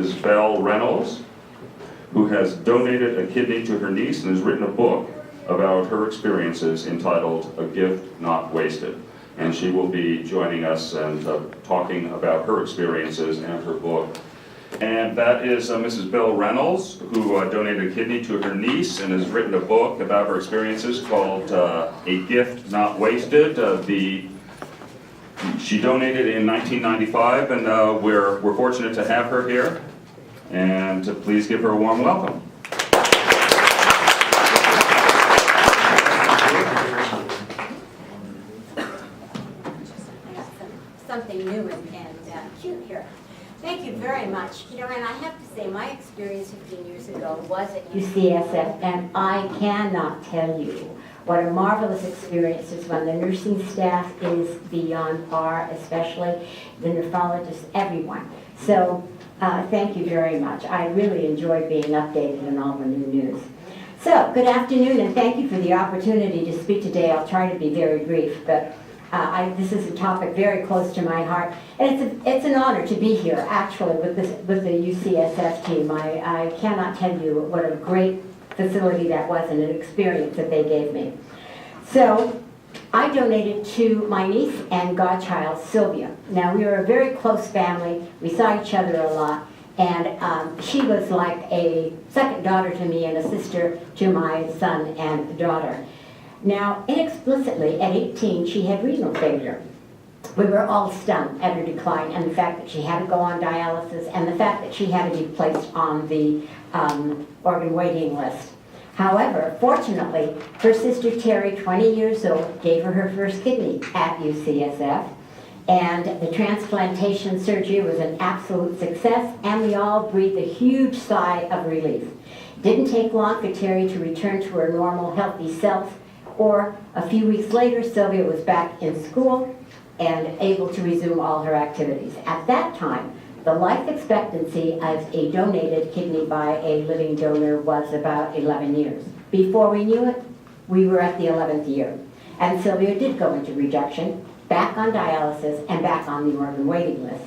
Mrs. Belle Rennels, who has donated a kidney to her niece and has written a book about her experiences entitled A Gift Not Wasted. And she will be joining us and talking about her experiences and her book. And that is Mrs. Belle Rennels, who donated a kidney to her niece and has written a book about her experiences called A Gift Not Wasted. She donated in 1995, and we're fortunate to have her here. And please give her a warm welcome. Something new and cute here. Thank you very much. You know, and I have to say, my experience 15 years ago was at UCSF, and I cannot tell you what a marvelous experience is when the nursing staff is beyond par, especially the nephrologists, everyone. So thank you very much. I really enjoyed being updated on all the new news. So, good afternoon, and thank you for the opportunity to speak today. I'll try to be very brief, but this is a topic very close to my heart, and it's an honor to be here, actually, with the UCSF team. I cannot tell you what a great facility that was and an experience that they gave me. So, I donated to my niece and godchild, Sylvia. Now, we were a very close family. We saw each other a lot, and she was like a second daughter to me and a sister to my son and daughter. Now, inexplicitly, at 18, she had renal failure. We were all stunned at her decline and the fact that she had to go on dialysis and the fact that she had to be placed on the organ waiting list. However, fortunately, her sister Terry, 20 years old, gave her her first kidney at UCSF, and the transplantation surgery was an absolute success, and we all breathed a huge sigh of relief. It didn't take long for Terry to return to her normal, healthy self, or a few weeks later, Sylvia was back in school and able to resume all her activities. At that time, the life expectancy of a donated kidney by a living donor was about 11 years. Before we knew it, we were at the 11th year. And Sylvia did go into rejection, back on dialysis, and back on the organ waiting list.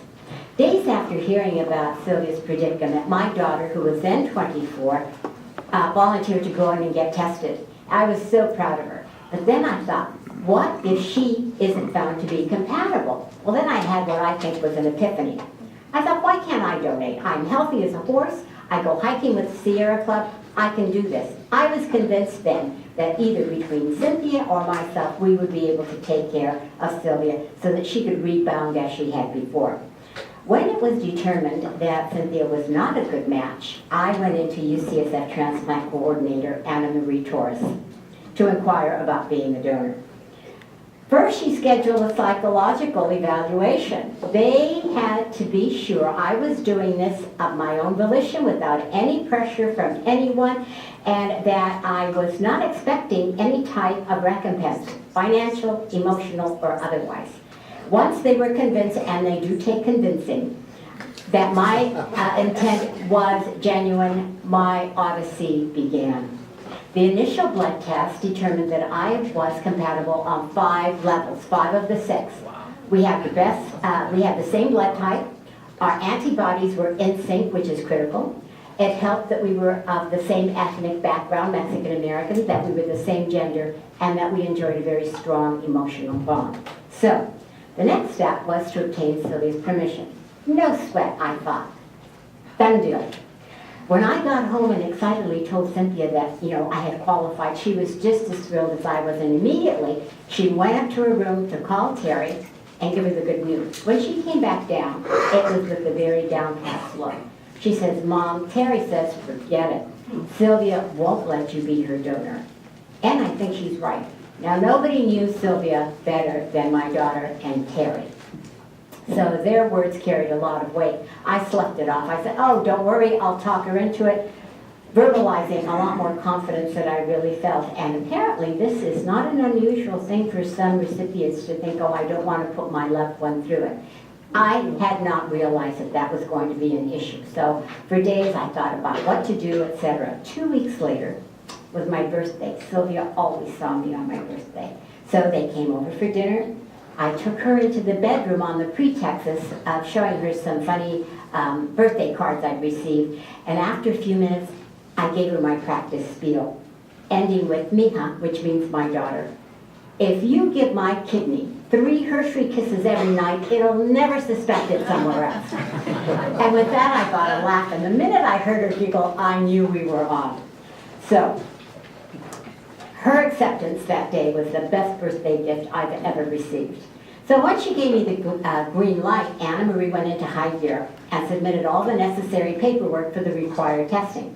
Days after hearing about Sylvia's predicament, my daughter, who was then 24, volunteered to go in and get tested. I was so proud of her. But then I thought, what if she isn't found to be compatible? Well, then I had what I think was an epiphany. I thought, why can't I donate? I'm healthy as a horse. I go hiking with the Sierra Club. I can do this. I was convinced then that either between Cynthia or myself, we would be able to take care of Sylvia so that she could rebound as she had before. When it was determined that Cynthia was not a good match, I went into UCSF transplant coordinator Anna Marie Torres to inquire about being a donor. First, she scheduled a psychological evaluation. They had to be sure I was doing this of my own volition without any pressure from anyone, and that I was not expecting any type of recompense, financial, emotional, or otherwise. Once they were convinced, and they do take convincing, that my intent was genuine, my odyssey began. The initial blood test determined that I was compatible on 5 levels, 5 of the 6. We had the same blood type. Our antibodies were in sync, which is critical. It helped that we were of the same ethnic background, Mexican American, that we were the same gender, and that we enjoyed a very strong emotional bond. So, the next step was to obtain Sylvia's permission. No sweat, I thought. Done deal. When I got home and excitedly told Cynthia that, I had qualified, she was just as thrilled as I was, and immediately she went up to her room to call Terry and give her the good news. When she came back down, it was with a very downcast look. She says, Mom, Terry says forget it. Sylvia won't let you be her donor. And I think she's right. Now, nobody knew Sylvia better than my daughter and Terry. So their words carried a lot of weight. I slept it off. I said, oh, don't worry, I'll talk her into it, verbalizing a lot more confidence than I really felt. And apparently this is not an unusual thing for some recipients to think, oh, I don't want to put my loved one through it. I had not realized that that was going to be an issue. So for days I thought about what to do, etc. 2 weeks later was my birthday. Sylvia always saw me on my birthday. So they came over for dinner. I took her into the bedroom on the pretext of showing her some funny birthday cards I'd received. And after a few minutes, I gave her my practice spiel, ending with Mija, which means my daughter. If you give my kidney 3 Hershey kisses every night, it'll never suspect it somewhere else. And with that, I got a laugh. And the minute I heard her giggle, I knew we were on. So, her acceptance that day was the best birthday gift I've ever received. So once she gave me the green light, Anna Marie went into high gear and submitted all the necessary paperwork for the required testing.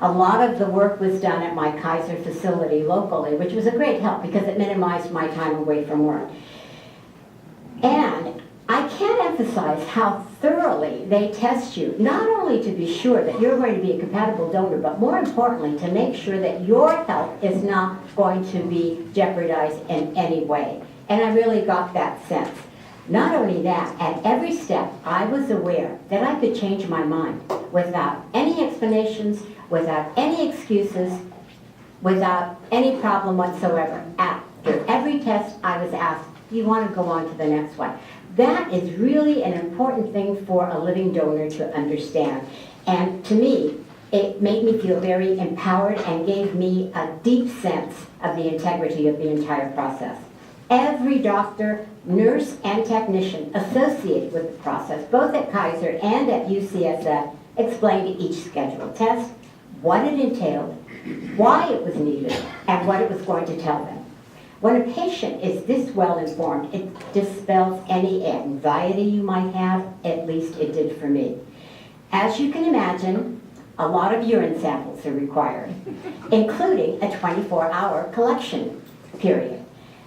A lot of the work was done at my Kaiser facility locally, which was a great help because it minimized my time away from work. And I can't emphasize how thoroughly they test you, not only to be sure that you're going to be a compatible donor, but more importantly, to make sure that your health is not going to be jeopardized in any way. And I really got that sense. Not only that, at every step, I was aware that I could change my mind without any explanations, without any excuses, without any problem whatsoever. After every test, I was asked, do you want to go on to the next one? That is really an important thing for a living donor to understand. And to me, it made me feel very empowered and gave me a deep sense of the integrity of the entire process. Every doctor, nurse, and technician associated with the process, both at Kaiser and at UCSF, explained each scheduled test, what it entailed, why it was needed, and what it was going to tell them. When a patient is this well informed, it dispels any anxiety you might have, at least it did for me. As you can imagine, a lot of urine samples are required, including a 24-hour collection period.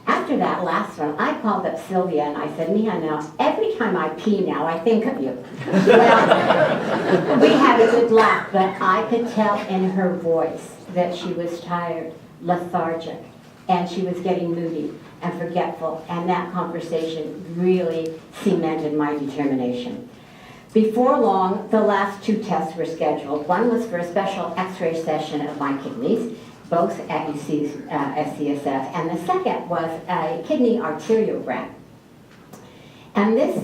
After that last one, I called up Sylvia and I said, Mija, now, every time I pee now, I think of you. Well, we had a good laugh, but I could tell in her voice that she was tired, lethargic, and she was getting moody and forgetful, and that conversation really cemented my determination. Before long, the last 2 tests were scheduled. One was for a special x-ray session of my kidneys, both at SCSF, and the second was a kidney arteriogram. And this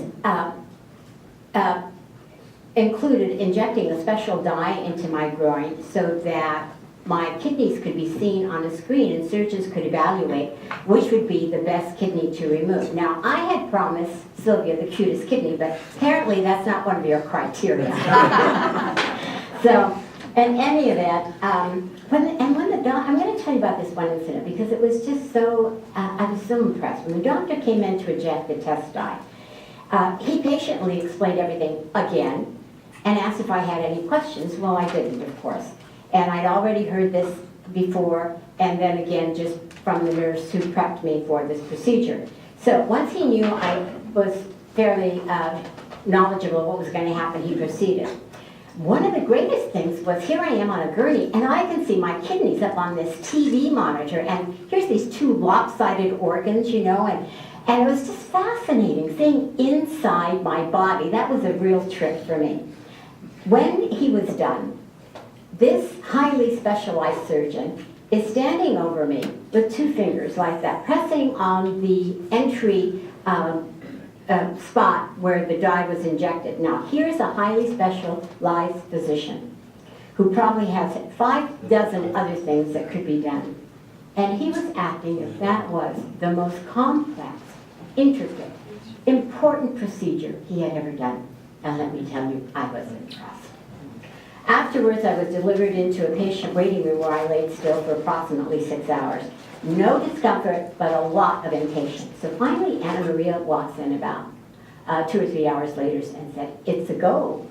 included injecting a special dye into my groin so that my kidneys could be seen on a screen and surgeons could evaluate which would be the best kidney to remove. Now, I had promised Sylvia the cutest kidney, but apparently that's not one of your criteria. So, in any event, I'm going to tell you about this one incident because it was just so, I was so impressed. When the doctor came in to inject the test dye, he patiently explained everything again and asked if I had any questions. Well, I didn't, of course. And I'd already heard this before, and then again just from the nurse who prepped me for this procedure. So once he knew I was fairly knowledgeable of what was going to happen, he proceeded. One of the greatest things was here I am on a gurney, and I can see my kidneys up on this TV monitor, and here's these 2 lopsided organs, you know, and it was just fascinating seeing inside my body. That was a real trick for me. When he was done, this highly specialized surgeon is standing over me with 2 fingers like that, pressing on the entry spot where the dye was injected. Now, here's a highly specialized physician who probably has 5 dozen other things that could be done. And he was acting as that was the most complex, intricate, important procedure he had ever done. And let me tell you, I was impressed. Afterwards, I was delivered into a patient waiting room where I laid still for approximately 6 hours. No discomfort, but a lot of impatience. So finally, Anna Maria walks in about 2 or 3 hours later and said, it's a go.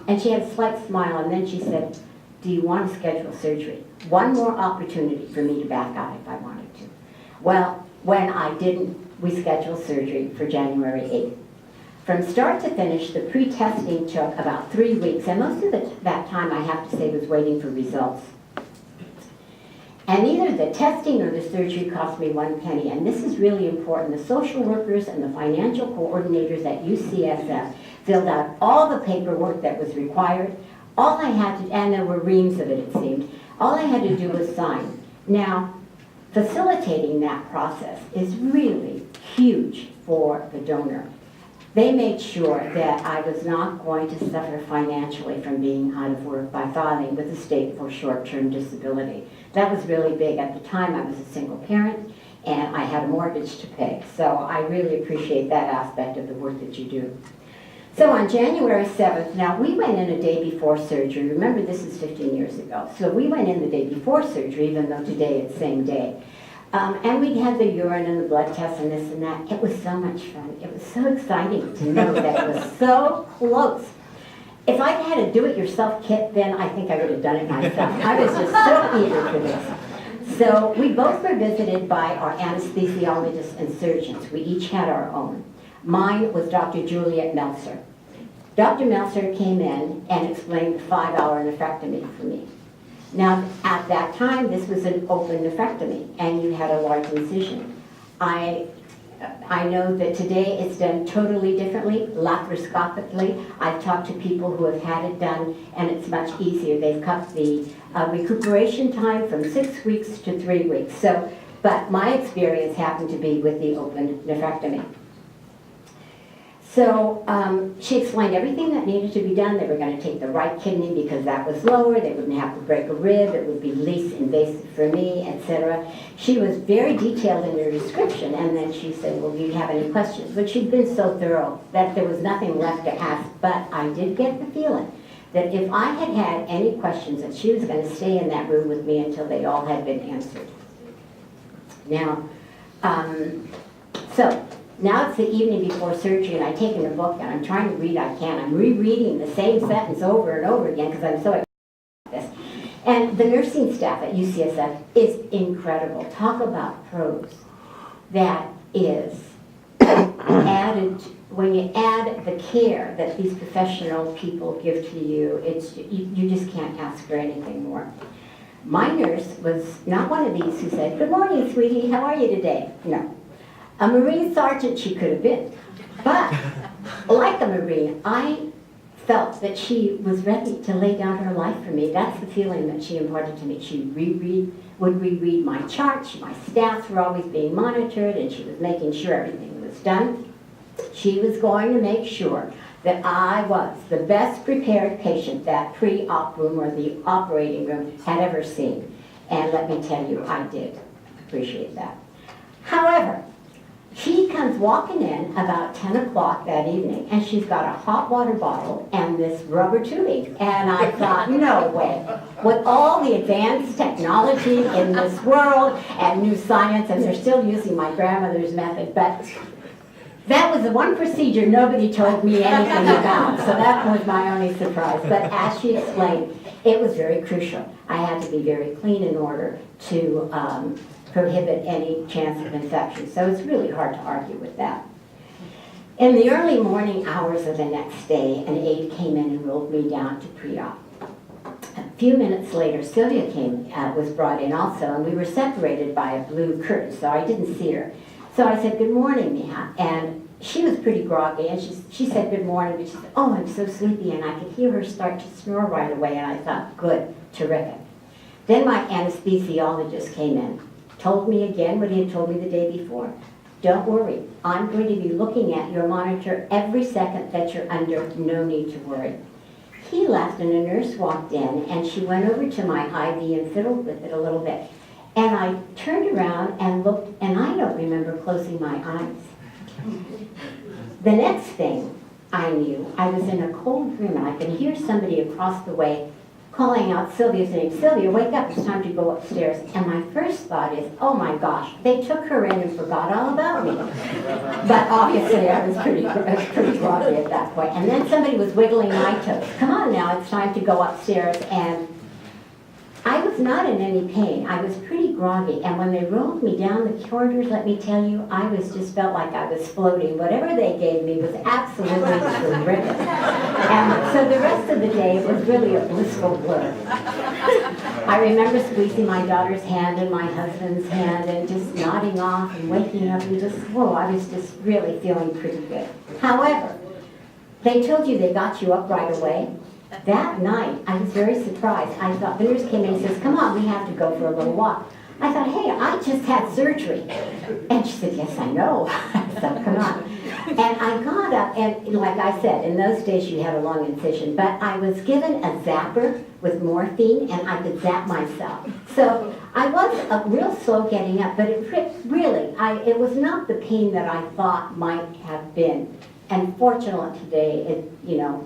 And she had a slight smile, and then she said, do you want to schedule surgery? One more opportunity for me to back out if I wanted to. Well, when I didn't, we scheduled surgery for January 8th. From start to finish, the pre-testing took about 3 weeks, and most of that time, I have to say, was waiting for results. And neither the testing or the surgery cost me 1 penny, and this is really important. The social workers and the financial coordinators at UCSF filled out all the paperwork that was required. All I had to, and there were reams of it seemed, all I had to do was sign. Now, facilitating that process is really huge for the donor. They made sure that I was not going to suffer financially from being out of work by filing with the state for short-term disability. That was really big. At the time, I was a single parent, and I had a mortgage to pay. So I really appreciate that aspect of the work that you do. So on January 7th, now we went in a day before surgery. Remember, this is 15 years ago. So we went in the day before surgery, even though today it's same day. And we had the urine and the blood tests and this and that. It was so much fun. It was so exciting to know that it was so close. If I'd had a do-it-yourself kit, then I think I would have done it myself. I was just so eager for this. So we both were visited by our anesthesiologists and surgeons. We each had our own. Mine was Dr. Juliet Meltzer. Dr. Meltzer came in and explained the 5-hour nephrectomy for me. Now, at that time, this was an open nephrectomy, and you had a large incision. I know that today it's done totally differently, laparoscopically. I've talked to people who have had it done, and it's much easier. They've cut the recuperation time from 6 weeks to 3 weeks. So, but my experience happened to be with the open nephrectomy. So she explained everything that needed to be done. They were going to take the right kidney because that was lower. They wouldn't have to break a rib. It would be least invasive for me, etc. She was very detailed in her description, and then she said, well, do you have any questions? But she'd been so thorough that there was nothing left to ask. But I did get the feeling that if I had had any questions, that she was going to stay in that room with me until they all had been answered. Now, now it's the evening before surgery, and I've taken a book, and I'm trying to read. I can't. I'm rereading the same sentence over and over again because I'm so excited about this. And the nursing staff at UCSF is incredible. Talk about pros. That is added, when you add the care that these professional people give to you, you just can't ask for anything more. My nurse was not one of these who said, good morning, sweetie, how are you today? No. A Marine sergeant she could have been. But like a Marine, I felt that she was ready to lay down her life for me. That's the feeling that she imparted to me. She would reread my charts. My stats were always being monitored, and she was making sure everything was done. She was going to make sure that I was the best prepared patient that pre-op room or the operating room had ever seen. And let me tell you, I did appreciate that. However, she comes walking in about 10 o'clock that evening, and she's got a hot water bottle and this rubber tubing. And I thought, no way. With all the advanced technology in this world and new science, and they're still using my grandmother's method, but that was the one procedure nobody told me anything about. So that was my only surprise. But as she explained, it was very crucial. I had to be very clean in order to prohibit any chance of infection. So it's really hard to argue with that. In the early morning hours of the next day, an aide came in and rolled me down to pre-op. A few minutes later, Sylvia was brought in also, and we were separated by a blue curtain, so I didn't see her. So I said, good morning, Mia. And she was pretty groggy, and she said good morning, but she said, oh, I'm so sleepy, and I could hear her start to snore right away, and I thought, good, terrific. Then my anesthesiologist came in, told me again what he had told me the day before. Don't worry, I'm going to be looking at your monitor every second that you're under, no need to worry. He left and a nurse walked in, and she went over to my IV and fiddled with it a little bit. And I turned around and looked, and I don't remember closing my eyes. The next thing I knew, I was in a cold room, and I could hear somebody across the way calling out Sylvia's name. Sylvia, wake up, it's time to go upstairs. And my first thought is, oh my gosh, they took her in and forgot all about me. But obviously I was pretty groggy at that point. And then somebody was wiggling my toes. Come on now, it's time to go upstairs. And I was not in any pain. I was pretty groggy. And when they rolled me down the corridors, let me tell you, I just felt like I was floating. Whatever they gave me was absolutely terrific. And so the rest of the day, it was really a blissful blur. I remember squeezing my daughter's hand and my husband's hand and just nodding off and waking up and just, whoa, I was just really feeling pretty good. However, they told you they got you up right away. That night, I was very surprised. I thought, the nurse came in and says, come on, we have to go for a little walk. I thought, hey, I just had surgery. And she said, yes, I know. myself, come on. And I got up, and like I said, in those days you had a lung incision, but I was given a zapper with morphine, and I could zap myself. So I was real slow getting up, but it was not the pain that I thought might have been. And fortunately today,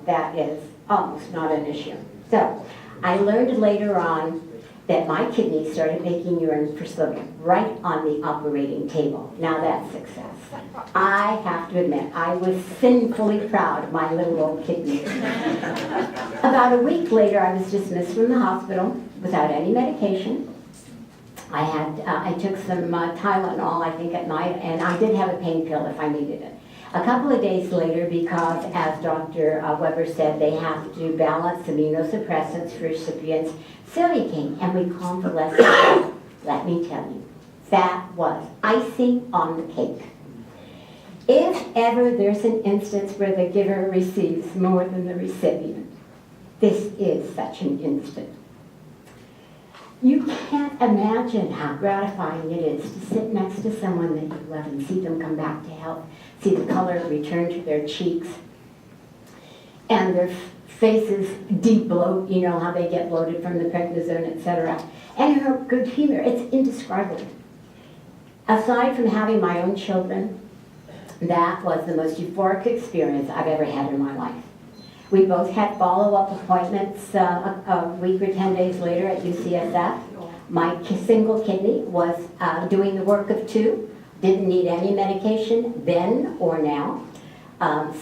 that is almost not an issue. So I learned later on that my kidneys started making urine for sodium right on the operating table. Now that's success. I have to admit, I was sinfully proud of my little old kidneys. About a week later, I was dismissed from the hospital without any medication. I took some Tylenol, I think, at night, and I did have a pain pill if I needed it. A couple of days later, because as Dr. Weber said, they have to balance immunosuppressants for recipients, Sylvia came and we convalesced. Let me tell you, that was icing on the cake. If ever there's an instance where the giver receives more than the recipient, this is such an instant. You can't imagine how gratifying it is to sit next to someone that you love and see them come back to health, see the color return to their cheeks, and their faces de-bloat, you know how they get bloated from the prednisone, etc. And her good humor, it's indescribable. Aside from having my own children, that was the most euphoric experience I've ever had in my life. We both had follow-up appointments a week or 10 days later at UCSF. My single kidney was doing the work of two, didn't need any medication then or now.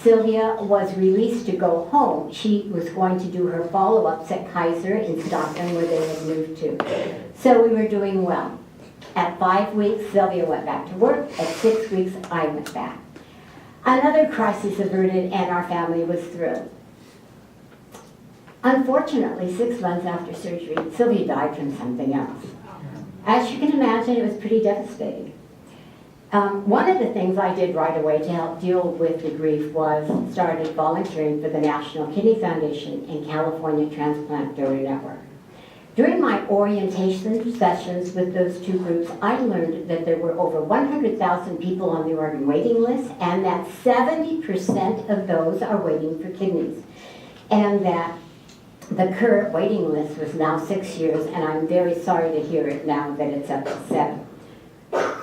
Sylvia was released to go home. She was going to do her follow-ups at Kaiser in Stockton where they had moved to. So we were doing well. At 5 weeks, Sylvia went back to work. At 6 weeks, I went back. Another crisis averted and our family was thrilled. Unfortunately, 6 months after surgery, Sylvia died from something else. As you can imagine, it was pretty devastating. One of the things I did right away to help deal with the grief was started volunteering for the National Kidney Foundation and California Transplant Donor Network. During my orientation sessions with those two groups, I learned that there were over 100,000 people on the organ waiting list and that 70% of those are waiting for kidneys. And that the current waiting list was now 6 years, and I'm very sorry to hear it now that it's up to 7.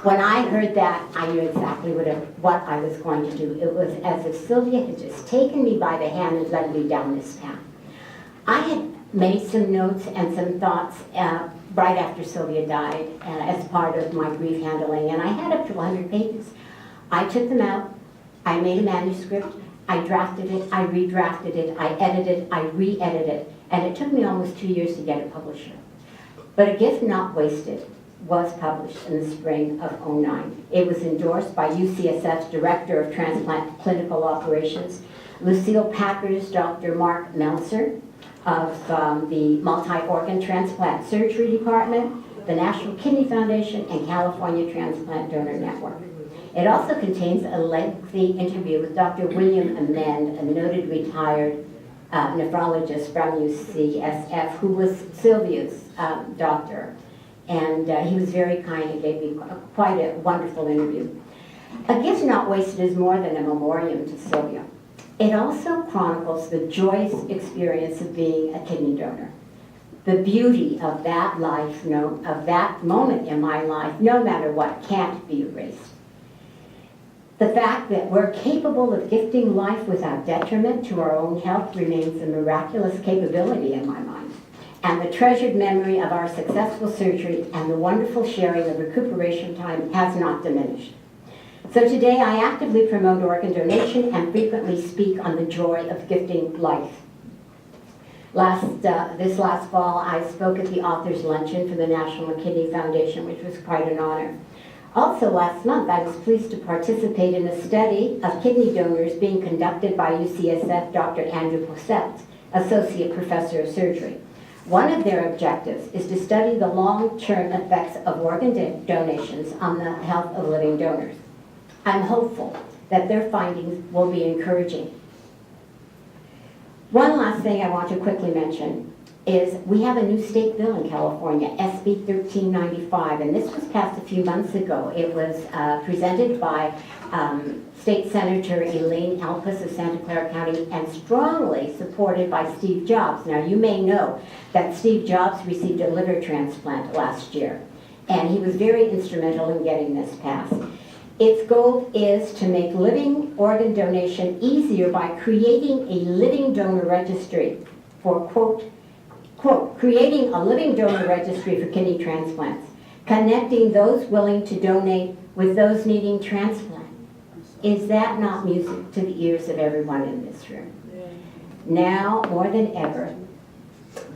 When I heard that, I knew exactly what I was going to do. It was as if Sylvia had just taken me by the hand and led me down this path. I had made some notes and some thoughts right after Sylvia died as part of my grief handling, and I had up to 100 pages. I took them out, I made a manuscript, I drafted it, I redrafted it, I edited, I re-edited it, and it took me almost 2 years to get a publisher. But A Gift Not Wasted was published in the spring of '09. It was endorsed by UCSF's Director of Transplant Clinical Operations, Lucille Packer's Dr. Mark Meltzer of the Multi-Organ Transplant Surgery Department, the National Kidney Foundation, and California Transplant Donor Network. It also contains a lengthy interview with Dr. William Amend, a noted retired nephrologist from UCSF, who was Sylvia's doctor. And he was very kind and gave me quite a wonderful interview. A Gift Not Wasted is more than a memoriam to Sylvia. It also chronicles the joyous experience of being a kidney donor. The beauty of that life, of that moment in my life, no matter what, can't be erased. The fact that we're capable of gifting life without detriment to our own health remains a miraculous capability in my mind. And the treasured memory of our successful surgery and the wonderful sharing of recuperation time has not diminished. So today I actively promote organ donation and frequently speak on the joy of gifting life. This last fall, I spoke at the Authors Luncheon for the National Kidney Foundation, which was quite an honor. Also last month, I was pleased to participate in a study of kidney donors being conducted by UCSF Dr. Andrew Posselt, Associate Professor of Surgery. One of their objectives is to study the long-term effects of organ donations on the health of living donors. I'm hopeful that their findings will be encouraging. One last thing I want to quickly mention. is we have a new state bill in California, SB 1395, and this was passed a few months ago. It was presented by State Senator Elaine Alpus of Santa Clara County and strongly supported by Steve Jobs. Now, you may know that Steve Jobs received a liver transplant last year, and he was very instrumental in getting this passed. Its goal is to make living organ donation easier by creating a living donor registry for, quote, creating a living donor registry for kidney transplants, connecting those willing to donate with those needing transplant. Is that not music to the ears of everyone in this room? Now, more than ever,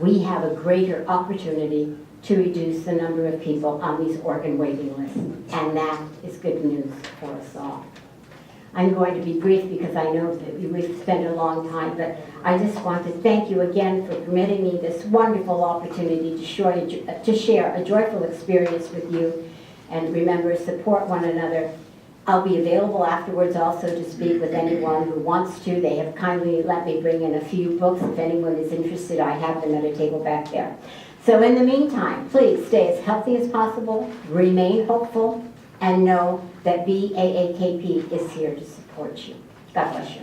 we have a greater opportunity to reduce the number of people on these organ waiting lists, and that is good news for us all. I'm going to be brief because I know that we've spent a long time, but I just want to thank you again for permitting me this wonderful opportunity to share a joyful experience with you. And remember, support one another. I'll be available afterwards also to speak with anyone who wants to. They have kindly let me bring in a few books. If anyone is interested, I have them at a table back there. So in the meantime, please stay as healthy as possible, remain hopeful, and know that BAAKP is here to support you. God bless you.